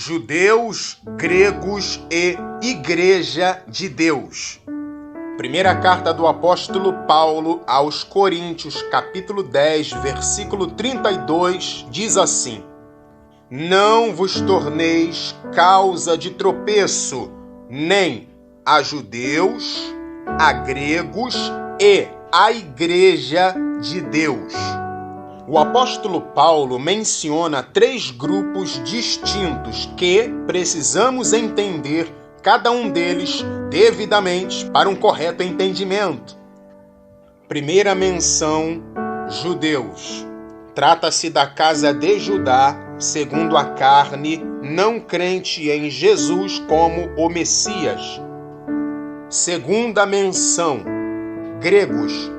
Judeus, gregos e Igreja de Deus. Primeira carta do apóstolo Paulo aos Coríntios, capítulo 10, versículo 32, diz assim: Não vos torneis causa de tropeço, nem a judeus, a gregos e a Igreja de Deus. O apóstolo Paulo menciona 3 grupos distintos que precisamos entender cada um deles devidamente para um correto entendimento. Primeira menção, judeus. Trata-se da casa de Judá, segundo a carne, não crente em Jesus como o Messias. Segunda menção, gregos.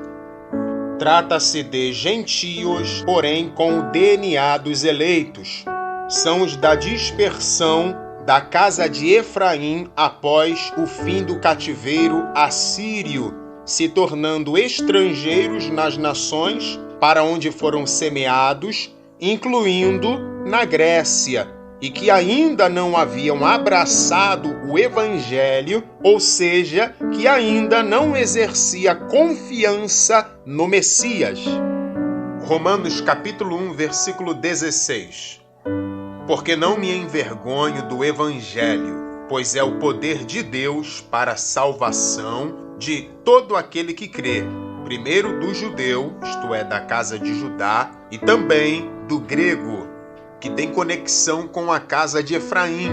Trata-se de gentios, porém com o DNA dos eleitos. São os da dispersão da casa de Efraim após o fim do cativeiro assírio, se tornando estrangeiros nas nações para onde foram semeados, incluindo na Grécia, e que ainda não haviam abraçado o Evangelho, ou seja, que ainda não exercia confiança no Messias. Romanos capítulo 1, versículo 16. Porque não me envergonho do Evangelho, pois é o poder de Deus para a salvação de todo aquele que crê, primeiro do judeu, isto é, da casa de Judá, e também do grego, que tem conexão com a casa de Efraim.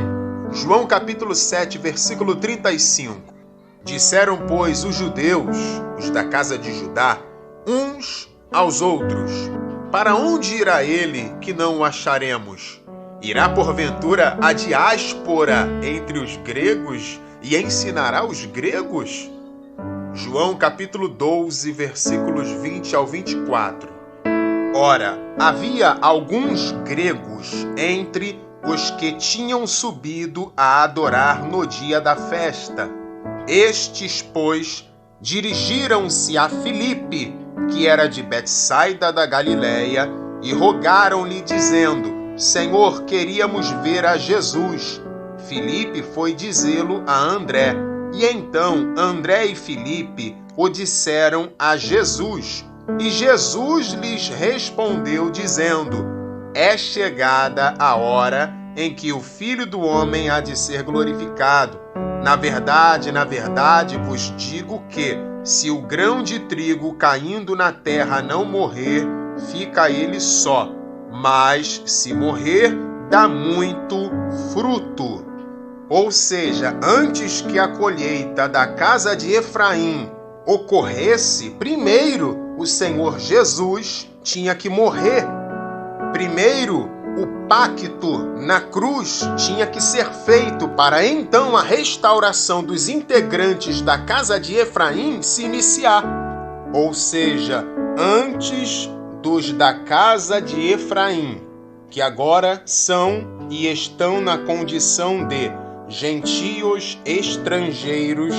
João capítulo 7, versículo 35. Disseram, pois, os judeus, os da casa de Judá, uns aos outros: Para onde irá ele que não o acharemos? Irá porventura a diáspora entre os gregos e ensinará os gregos? João capítulo 12, versículos 20 ao 24. Ora, havia alguns gregos entre os que tinham subido a adorar no dia da festa. Estes, pois, dirigiram-se a Filipe, que era de Betsaida da Galileia, e rogaram-lhe, dizendo: Senhor, queríamos ver a Jesus. Filipe foi dizê-lo a André, e então André e Filipe o disseram a Jesus. E Jesus lhes respondeu, dizendo: É chegada a hora em que o Filho do Homem há de ser glorificado. Na verdade, vos digo que, se o grão de trigo caindo na terra não morrer, fica ele só, mas, se morrer, dá muito fruto. Ou seja, antes que a colheita da casa de Efraim ocorresse, primeiro o Senhor Jesus tinha que morrer. Primeiro, o pacto na cruz tinha que ser feito para então a restauração dos integrantes da casa de Efraim se iniciar. Ou seja, antes dos da casa de Efraim, que agora são e estão na condição de gentios estrangeiros,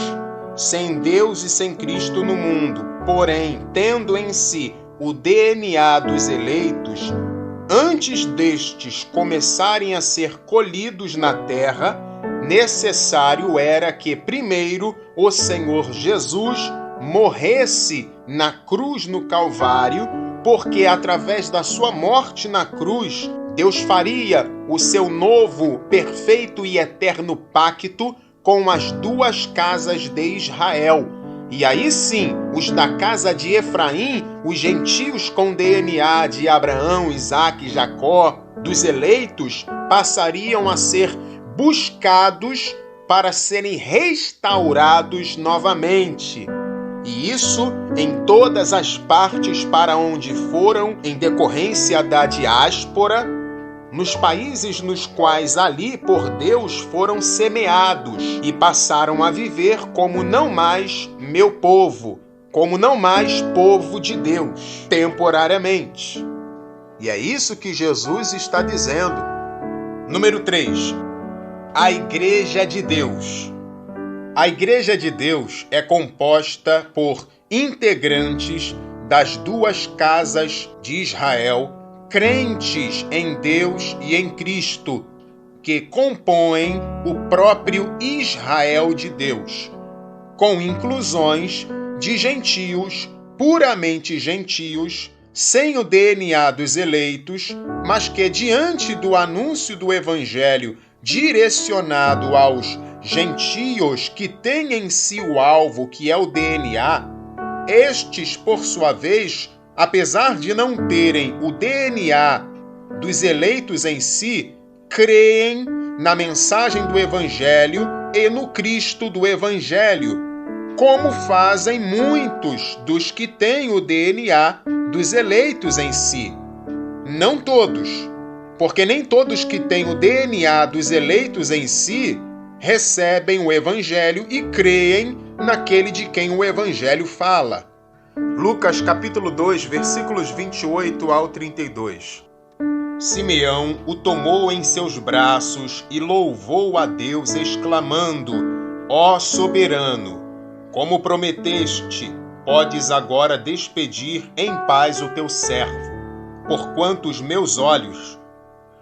sem Deus e sem Cristo no mundo, porém, tendo em si o DNA dos eleitos, antes destes começarem a ser colhidos na terra, necessário era que primeiro o Senhor Jesus morresse na cruz no Calvário, porque através da sua morte na cruz, Deus faria o seu novo, perfeito e eterno pacto com as 2 casas de Israel. E aí sim, os da casa de Efraim, os gentios com DNA de Abraão, Isaque e Jacó, dos eleitos, passariam a ser buscados para serem restaurados novamente. E isso em todas as partes para onde foram, em decorrência da diáspora, nos países nos quais ali por Deus foram semeados e passaram a viver como não mais meu povo, como não mais povo de Deus, temporariamente. E é isso que Jesus está dizendo. Número 3. A Igreja de Deus. A Igreja de Deus é composta por integrantes das 2 casas de Israel, crentes em Deus e em Cristo, que compõem o próprio Israel de Deus, com inclusões de gentios, puramente gentios, sem o DNA dos eleitos, mas que, diante do anúncio do Evangelho direcionado aos gentios que têm em si o alvo, que é o DNA, estes, por sua vez, apesar de não terem o DNA dos eleitos em si, creem na mensagem do Evangelho e no Cristo do Evangelho, como fazem muitos dos que têm o DNA dos eleitos em si. Não todos, porque nem todos que têm o DNA dos eleitos em si recebem o Evangelho e creem naquele de quem o Evangelho fala. Lucas capítulo 2, versículos 28 ao 32. Simeão o tomou em seus braços e louvou a Deus, exclamando: Ó soberano, como prometeste, podes agora despedir em paz o teu servo, porquanto os meus olhos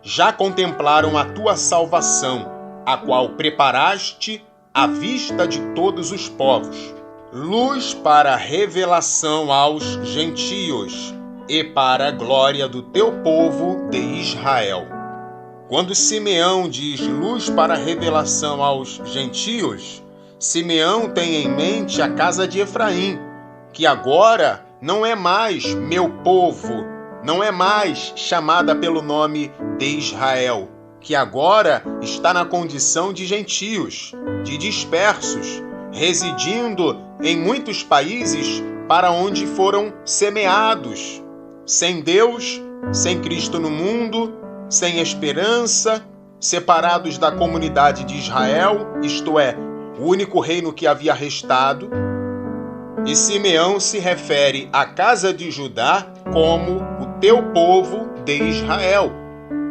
já contemplaram a tua salvação, a qual preparaste à vista de todos os povos, luz para a revelação aos gentios e para a glória do teu povo de Israel. Quando Simeão diz luz para a revelação aos gentios, Simeão tem em mente a casa de Efraim, que agora não é mais meu povo, não é mais chamada pelo nome de Israel, que agora está na condição de gentios, de dispersos, residindo em muitos países para onde foram semeados, sem Deus, sem Cristo no mundo, sem esperança, separados da comunidade de Israel, isto é, o único reino que havia restado. E Simeão se refere à casa de Judá como o teu povo de Israel,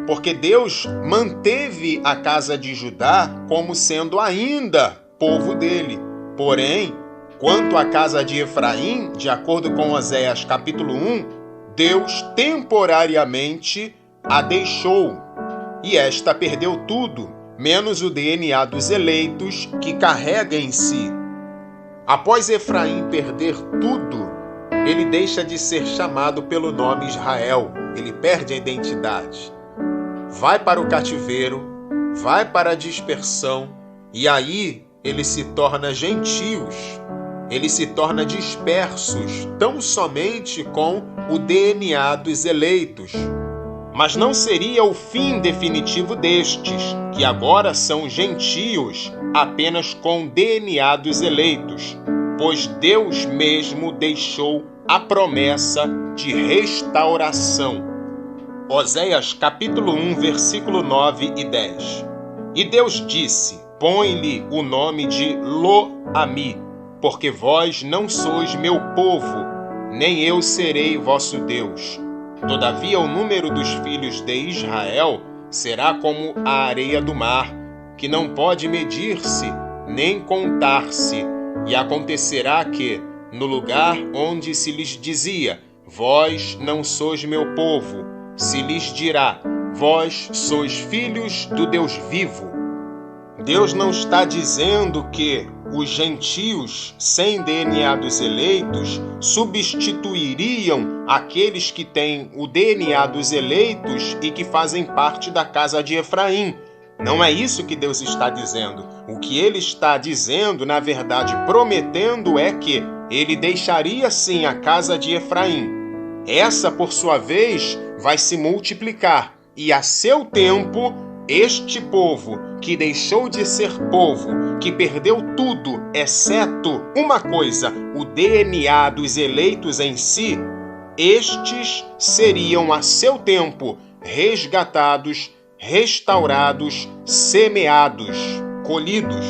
porque Deus manteve a casa de Judá como sendo ainda povo dele. Porém, quanto à casa de Efraim, de acordo com Oséias capítulo 1, Deus temporariamente a deixou, e esta perdeu tudo, menos o DNA dos eleitos que carrega em si. Após Efraim perder tudo, ele deixa de ser chamado pelo nome Israel, ele perde a identidade. Vai para o cativeiro, vai para a dispersão, e aí ele se torna gentios, ele se torna dispersos, tão somente com o DNA dos eleitos. Mas não seria o fim definitivo destes, que agora são gentios, apenas com DNA dos eleitos, pois Deus mesmo deixou a promessa de restauração. Oséias capítulo 1, versículo 9 e 10. E Deus disse: Põe-lhe o nome de Lo-Ami, porque vós não sois meu povo, nem eu serei vosso Deus. Todavia o número dos filhos de Israel será como a areia do mar, que não pode medir-se, nem contar-se. E acontecerá que, no lugar onde se lhes dizia, vós não sois meu povo, se lhes dirá, vós sois filhos do Deus vivo. Deus não está dizendo que os gentios, sem DNA dos eleitos, substituiriam aqueles que têm o DNA dos eleitos e que fazem parte da casa de Efraim. Não é isso que Deus está dizendo. O que ele está dizendo, na verdade, prometendo, é que ele deixaria sim a casa de Efraim. Essa, por sua vez, vai se multiplicar, e a seu tempo, este povo, que deixou de ser povo, que perdeu tudo, exceto uma coisa, o DNA dos eleitos em si, estes seriam a seu tempo resgatados, restaurados, semeados, colhidos.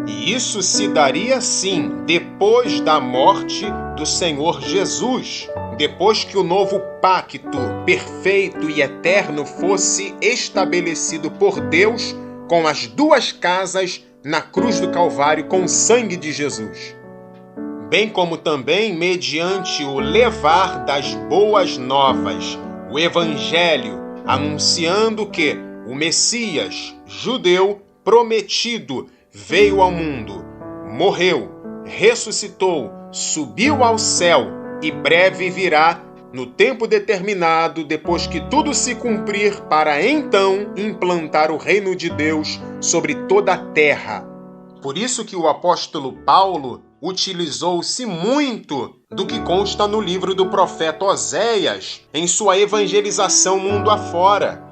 E isso se daria sim depois da morte do Senhor Jesus, depois que o novo pacto perfeito e eterno fosse estabelecido por Deus com as duas casas na cruz do Calvário com o sangue de Jesus. Bem como também mediante o levar das boas novas, o Evangelho, anunciando que o Messias judeu prometido veio ao mundo, morreu, ressuscitou, subiu ao céu e breve virá no tempo determinado, depois que tudo se cumprir, para então implantar o reino de Deus sobre toda a terra. Por isso que o apóstolo Paulo utilizou-se muito do que consta no livro do profeta Oséias em sua evangelização mundo afora.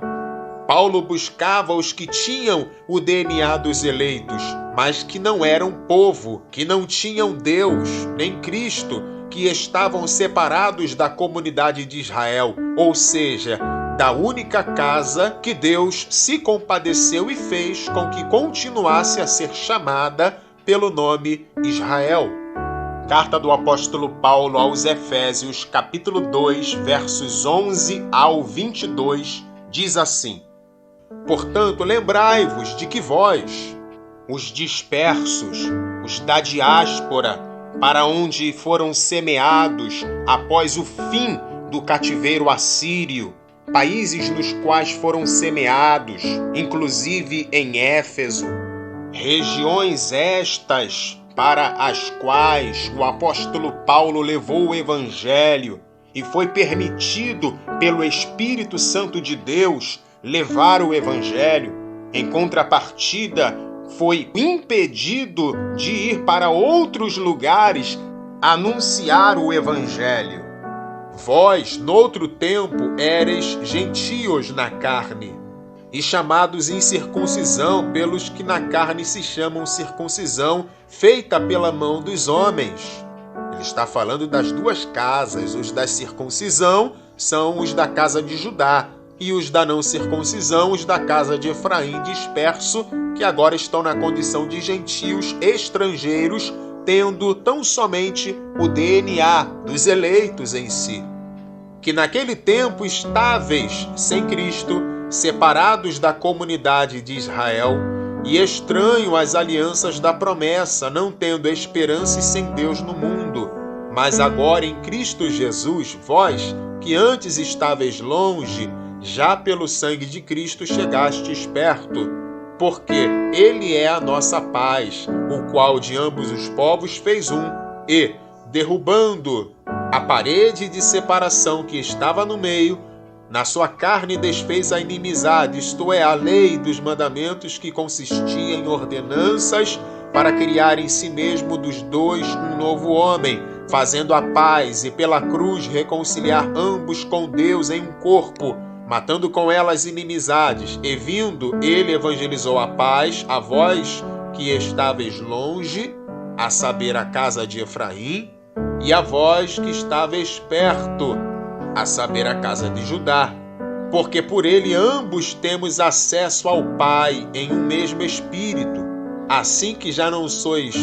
Paulo buscava os que tinham o DNA dos eleitos, mas que não eram povo, que não tinham Deus, nem Cristo, que estavam separados da comunidade de Israel, ou seja, da única casa que Deus se compadeceu e fez com que continuasse a ser chamada pelo nome Israel. Carta do apóstolo Paulo aos Efésios, capítulo 2, versos 11 ao 22, diz assim: Portanto, lembrai-vos de que vós, os dispersos, os da diáspora, para onde foram semeados após o fim do cativeiro assírio, países nos quais foram semeados, inclusive em Éfeso, regiões estas para as quais o apóstolo Paulo levou o evangelho e foi permitido pelo Espírito Santo de Deus levar o evangelho. Em contrapartida, foi impedido de ir para outros lugares anunciar o evangelho. Vós, noutro tempo, éreis gentios na carne, e chamados incircuncisão pelos que na carne se chamam circuncisão, feita pela mão dos homens. Ele está falando das duas casas. Os da circuncisão são os da casa de Judá, e os da não circuncisão, os da casa de Efraim disperso, que agora estão na condição de gentios estrangeiros, tendo tão somente o DNA dos eleitos em si. Que naquele tempo estáveis sem Cristo, separados da comunidade de Israel e estranho às alianças da promessa, não tendo esperança e sem Deus no mundo. Mas agora em Cristo Jesus, vós, que antes estáveis longe, já pelo sangue de Cristo chegastes perto, porque Ele é a nossa paz, o qual de ambos os povos fez um, e, derrubando a parede de separação que estava no meio, na sua carne desfez a inimizade, isto é, a lei dos mandamentos que consistia em ordenanças para criar em si mesmo dos dois um novo homem, fazendo a paz e pela cruz reconciliar ambos com Deus em um corpo, matando com ela as inimizades, e vindo, ele evangelizou a paz a vós que estáveis longe, a saber, a casa de Efraim, e a vós que estáveis perto, a saber, a casa de Judá. Porque por ele ambos temos acesso ao Pai em um mesmo Espírito, assim que já não sois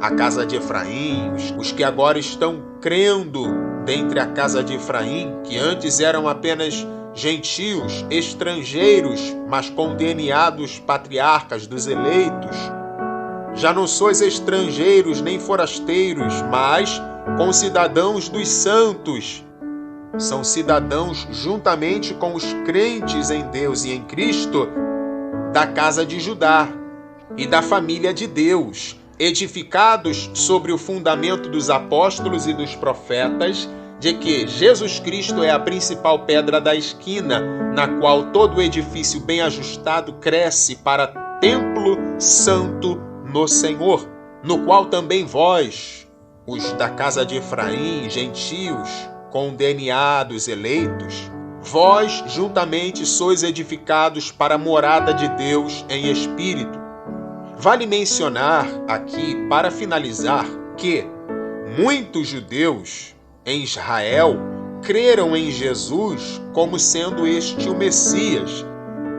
a casa de Efraim, os que agora estão crendo dentre a casa de Efraim, que antes eram apenas gentios, estrangeiros, mas com DNA dos patriarcas, dos eleitos. Já não sois estrangeiros nem forasteiros, mas concidadãos dos santos. São cidadãos juntamente com os crentes em Deus e em Cristo, da casa de Judá e da família de Deus, edificados sobre o fundamento dos apóstolos e dos profetas, de que Jesus Cristo é a principal pedra da esquina, na qual todo edifício bem ajustado cresce para templo santo no Senhor, no qual também vós, os da casa de Efraim, gentios, com DNA dos eleitos, vós juntamente sois edificados para a morada de Deus em espírito. Vale mencionar aqui, para finalizar, que muitos judeus em Israel creram em Jesus como sendo este o Messias,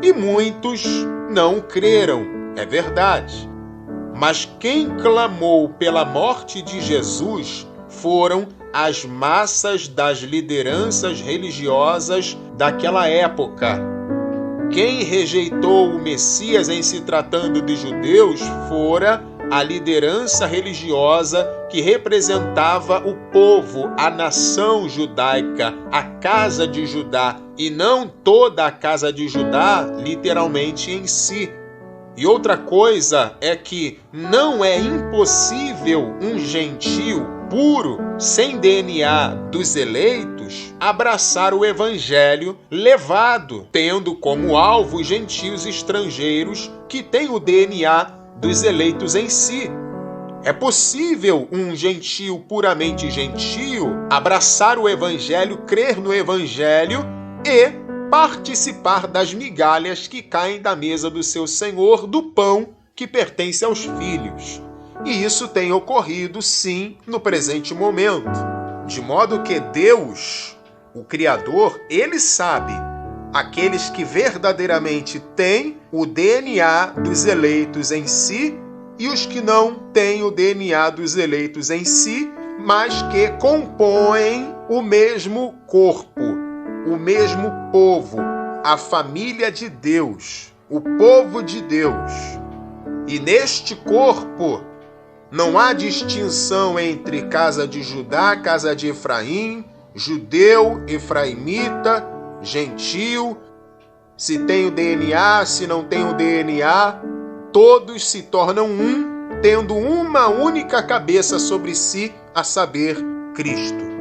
e muitos não creram, é verdade. Mas quem clamou pela morte de Jesus foram as massas das lideranças religiosas daquela época. Quem rejeitou o Messias em se tratando de judeus fora a liderança religiosa que representava o povo, a nação judaica, a casa de Judá, e não toda a casa de Judá, literalmente em si. E outra coisa é que não é impossível um gentio puro, sem DNA dos eleitos, abraçar o evangelho levado, tendo como alvo os gentios estrangeiros que têm o DNA dos eleitos em si. É possível um gentio puramente gentio abraçar o evangelho, crer no evangelho e participar das migalhas que caem da mesa do seu Senhor, do pão que pertence aos filhos. E isso tem ocorrido, sim, no presente momento. De modo que Deus, o Criador, ele sabe aqueles que verdadeiramente têm o DNA dos eleitos em si e os que não têm o DNA dos eleitos em si, mas que compõem o mesmo corpo, o mesmo povo, a família de Deus, o povo de Deus. E neste corpo não há distinção entre casa de Judá, casa de Efraim, judeu, efraimita, gentio, se tem o DNA, se não tem o DNA, todos se tornam um, tendo uma única cabeça sobre si, a saber, Cristo.